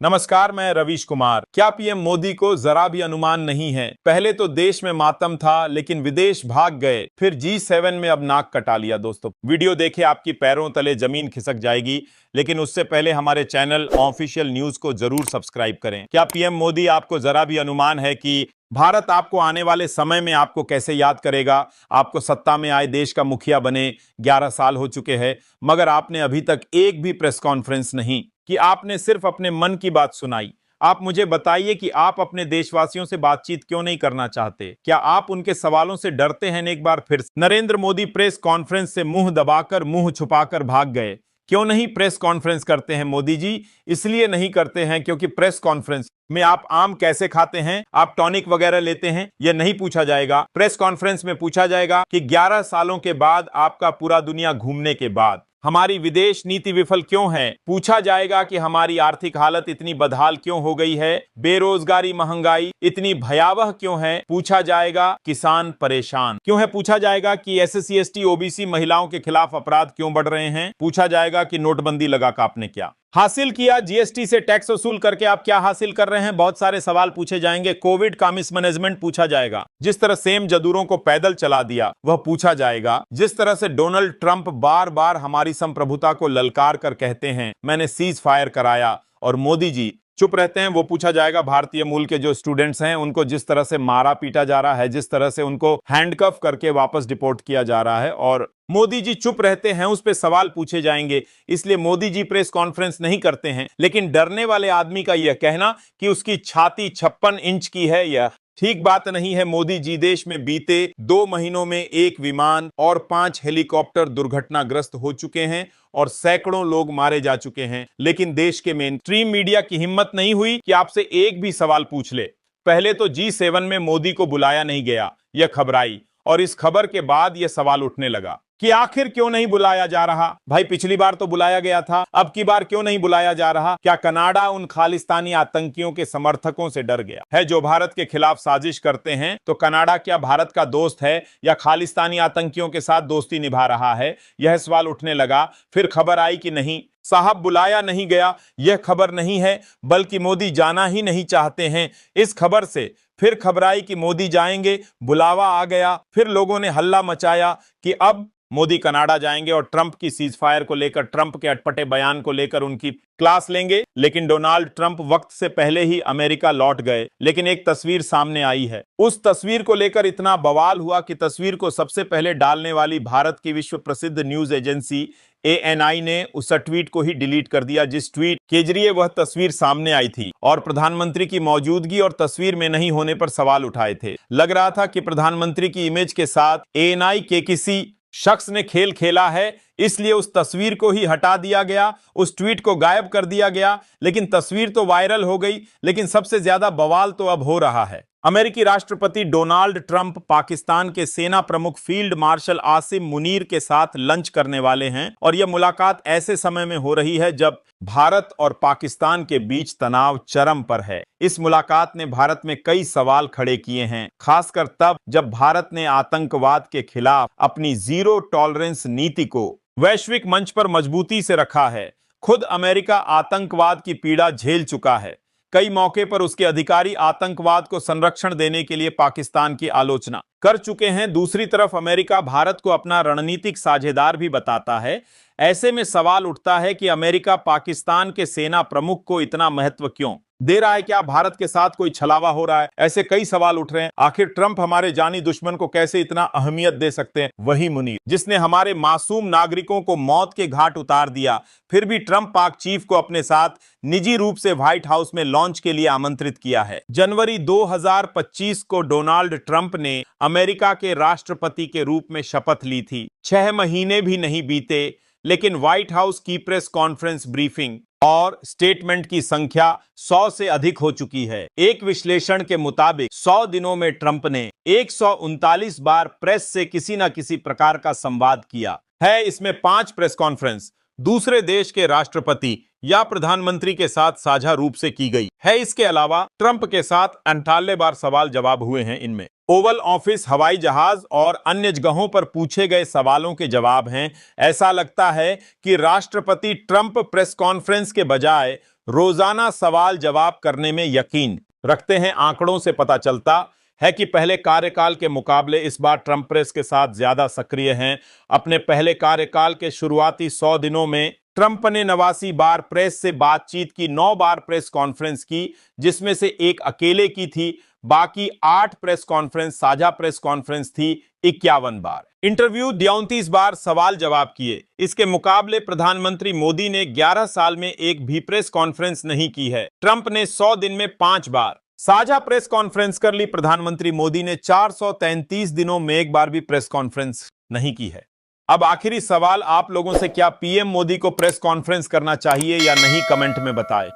नमस्कार, मैं रवीश कुमार। क्या पीएम मोदी को जरा भी अनुमान नहीं है? पहले तो देश में मातम था, लेकिन विदेश भाग गए, फिर G7 में अब नाक कटा लिया। दोस्तों, वीडियो देखे आपकी पैरों तले जमीन खिसक जाएगी, लेकिन उससे पहले हमारे चैनल ऑफिशियल न्यूज को जरूर सब्सक्राइब करें। क्या पीएम मोदी आपको जरा भी अनुमान है कि भारत आपको आने वाले समय में आपको कैसे याद करेगा? आपको सत्ता में आए देश का मुखिया बने 11 साल हो चुके हैं, मगर आपने अभी तक एक भी प्रेस कॉन्फ्रेंस नहीं कि आपने सिर्फ अपने मन की बात सुनाई। आप मुझे बताइए कि आप अपने देशवासियों से बातचीत क्यों नहीं करना चाहते? क्या आप उनके सवालों से डरते हैं? एक बार फिर नरेंद्र मोदी प्रेस कॉन्फ्रेंस से मुंह दबाकर, मुंह छुपाकर भाग गए। क्यों नहीं प्रेस कॉन्फ्रेंस करते हैं मोदी जी? इसलिए नहीं करते हैं क्योंकि प्रेस कॉन्फ्रेंस में आप आम कैसे खाते हैं, आप टॉनिक वगैरह लेते हैं, यह नहीं पूछा जाएगा। प्रेस कॉन्फ्रेंस में पूछा जाएगा कि 11 सालों के बाद, आपका पूरा दुनिया घूमने के बाद, हमारी विदेश नीति विफल क्यों है? पूछा जाएगा कि हमारी आर्थिक हालत इतनी बदहाल क्यों हो गई है? बेरोजगारी, महंगाई इतनी भयावह क्यों है? पूछा जाएगा किसान परेशान क्यों है? पूछा जाएगा कि SC ST OBC महिलाओं के खिलाफ अपराध क्यों बढ़ रहे हैं? पूछा जाएगा कि नोटबंदी लगा का आपने क्या हासिल किया? GST से टैक्स वसूल करके आप क्या हासिल कर रहे हैं? बहुत सारे सवाल पूछे जाएंगे। कोविड का मिसमैनेजमेंट पूछा जाएगा। जिस तरह सेम जदूरों को पैदल चला दिया वह पूछा जाएगा। जिस तरह से डोनाल्ड ट्रंप बार बार हमारी संप्रभुता को ललकार कर कहते हैं मैंने सीज फायर कराया, और मोदी जी चुप रहते हैं, वो पूछा जाएगा। भारतीय मूल के जो स्टूडेंट्स हैं उनको जिस तरह से मारा पीटा जा रहा है, जिस तरह से उनको हैंडकफ करके वापस डिपोर्ट किया जा रहा है, और मोदी जी चुप रहते हैं, उस पे सवाल पूछे जाएंगे। इसलिए मोदी जी प्रेस कॉन्फ्रेंस नहीं करते हैं। लेकिन डरने वाले आदमी का यह कहना कि उसकी छाती 56 इंच की है, यह ठीक बात नहीं है। मोदी जी देश में बीते 2 महीनों में 1 विमान और 5 हेलीकॉप्टर दुर्घटनाग्रस्त हो चुके हैं और सैकड़ों लोग मारे जा चुके हैं, लेकिन देश के मेन स्ट्रीम मीडिया की हिम्मत नहीं हुई कि आपसे एक भी सवाल पूछ ले। पहले तो G7 में मोदी को बुलाया नहीं गया, यह खबर आई, और इस खबर के बाद यह सवाल उठने लगा कि आखिर क्यों नहीं बुलाया जा रहा? भाई, पिछली बार तो बुलाया गया था, अब की बार क्यों नहीं बुलाया जा रहा? क्या कनाडा उन खालिस्तानी आतंकियों के समर्थकों से डर गया है जो भारत के खिलाफ साजिश करते हैं? तो कनाडा क्या भारत का दोस्त है या खालिस्तानी आतंकियों के साथ दोस्ती निभा रहा है? यह सवाल उठने लगा। फिर खबर आई कि नहीं साहब, बुलाया नहीं गया। यह खबर नहीं है, बल्कि मोदी जाना ही नहीं चाहते हैं। इस खबर से फिर खबर आई कि मोदी जाएंगे, बुलावा आ गया। फिर लोगों ने हल्ला मचाया कि अब मोदी कनाडा जाएंगे और ट्रंप की सीज फायर को लेकर, ट्रंप के अटपटे बयान को लेकर उनकी क्लास लेंगे। लेकिन डोनाल्ड ट्रंप वक्त से पहले ही अमेरिका लौट गए। लेकिन एक तस्वीर सामने आई है। उस तस्वीर को लेकर इतना बवाल हुआ कि तस्वीर को सबसे पहले डालने वाली भारत की विश्व प्रसिद्ध न्यूज एजेंसी ANI ने उस ट्वीट को ही डिलीट कर दिया, जिस ट्वीट के जरिए वह तस्वीर सामने आई थी और प्रधानमंत्री की मौजूदगी और तस्वीर में नहीं होने पर सवाल उठाए थे। लग रहा था कि प्रधानमंत्री की इमेज के साथ ANI के किसी शख्स ने खेल खेला है, इसलिए उस तस्वीर को ही हटा दिया गया, उस ट्वीट को गायब कर दिया गया। लेकिन तस्वीर तो वायरल हो गई, लेकिन सबसे ज्यादा बवाल तो अब हो रहा है। अमेरिकी राष्ट्रपति डोनाल्ड ट्रंप पाकिस्तान के सेना प्रमुख फील्ड मार्शल आसिम मुनीर के साथ लंच करने वाले हैं, और यह मुलाकात ऐसे समय में हो रही है जब भारत और पाकिस्तान के बीच तनाव चरम पर है। इस मुलाकात ने भारत में कई सवाल खड़े किए हैं, खासकर तब जब भारत ने आतंकवाद के खिलाफ अपनी जीरो टॉलरेंस नीति को वैश्विक मंच पर मजबूती से रखा है। खुद अमेरिका आतंकवाद की पीड़ा झेल चुका है। कई मौके पर उसके अधिकारी आतंकवाद को संरक्षण देने के लिए पाकिस्तान की आलोचना कर चुके हैं। दूसरी तरफ अमेरिका भारत को अपना रणनीतिक साझेदार भी बताता है। ऐसे में सवाल उठता है कि अमेरिका पाकिस्तान के सेना प्रमुख को इतना महत्व क्यों दे रहा है? क्या भारत के साथ कोई छलावा हो रहा है? ऐसे कई सवाल उठ रहे हैं। आखिर ट्रंप हमारे जानी दुश्मन को कैसे इतना अहमियत दे सकते हैं? वही मुनीर जिसने हमारे मासूम नागरिकों को मौत के घाट उतार दिया, फिर भी ट्रंप पाक चीफ को अपने साथ निजी रूप से व्हाइट हाउस में लॉन्च के लिए आमंत्रित किया है। जनवरी 2025 को डोनाल्ड ट्रंप ने अमेरिका के राष्ट्रपति के रूप में शपथ ली थी। 6 महीने भी नहीं बीते, लेकिन व्हाइट हाउस की प्रेस कॉन्फ्रेंस, ब्रीफिंग और स्टेटमेंट की संख्या 100 से अधिक हो चुकी है। एक विश्लेषण के मुताबिक 100 दिनों में ट्रंप ने 139 बार प्रेस से किसी न किसी प्रकार का संवाद किया है। इसमें 5 प्रेस कॉन्फ्रेंस दूसरे देश के राष्ट्रपति या प्रधानमंत्री के साथ साझा रूप से की गई है। इसके अलावा ट्रंप के साथ 98 बार सवाल जवाब हुए हैं। इनमें ओवल ऑफिस, हवाई जहाज और अन्य जगहों पर पूछे गए सवालों के जवाब हैं। ऐसा लगता है कि राष्ट्रपति ट्रंप प्रेस कॉन्फ्रेंस के बजाय रोजाना सवाल जवाब करने में यकीन रखते हैं। आंकड़ों से पता चलता है कि पहले कार्यकाल के मुकाबले इस बार ट्रंप प्रेस के साथ ज्यादा सक्रिय हैं। अपने पहले कार्यकाल के शुरुआती 100 दिनों में ट्रंप ने 89 बार प्रेस से बातचीत की, 9 बार प्रेस कॉन्फ्रेंस की, जिसमें से एक अकेले की थी। बाकी 8 प्रेस कॉन्फ्रेंस साझा प्रेस कॉन्फ्रेंस थी। 51 बार इंटरव्यू, 39 बार सवाल जवाब किए। इसके मुकाबले प्रधानमंत्री मोदी ने 11 साल में एक भी प्रेस कॉन्फ्रेंस नहीं की है। ट्रंप ने 100 दिन में 5 बार साझा प्रेस कॉन्फ्रेंस कर ली। प्रधानमंत्री मोदी ने 433 दिनों में एक बार भी प्रेस कॉन्फ्रेंस नहीं की है। अब आखिरी सवाल आप लोगों से, क्या पीएम मोदी को प्रेस कॉन्फ्रेंस करना चाहिए या नहीं, कमेंट में बताएं।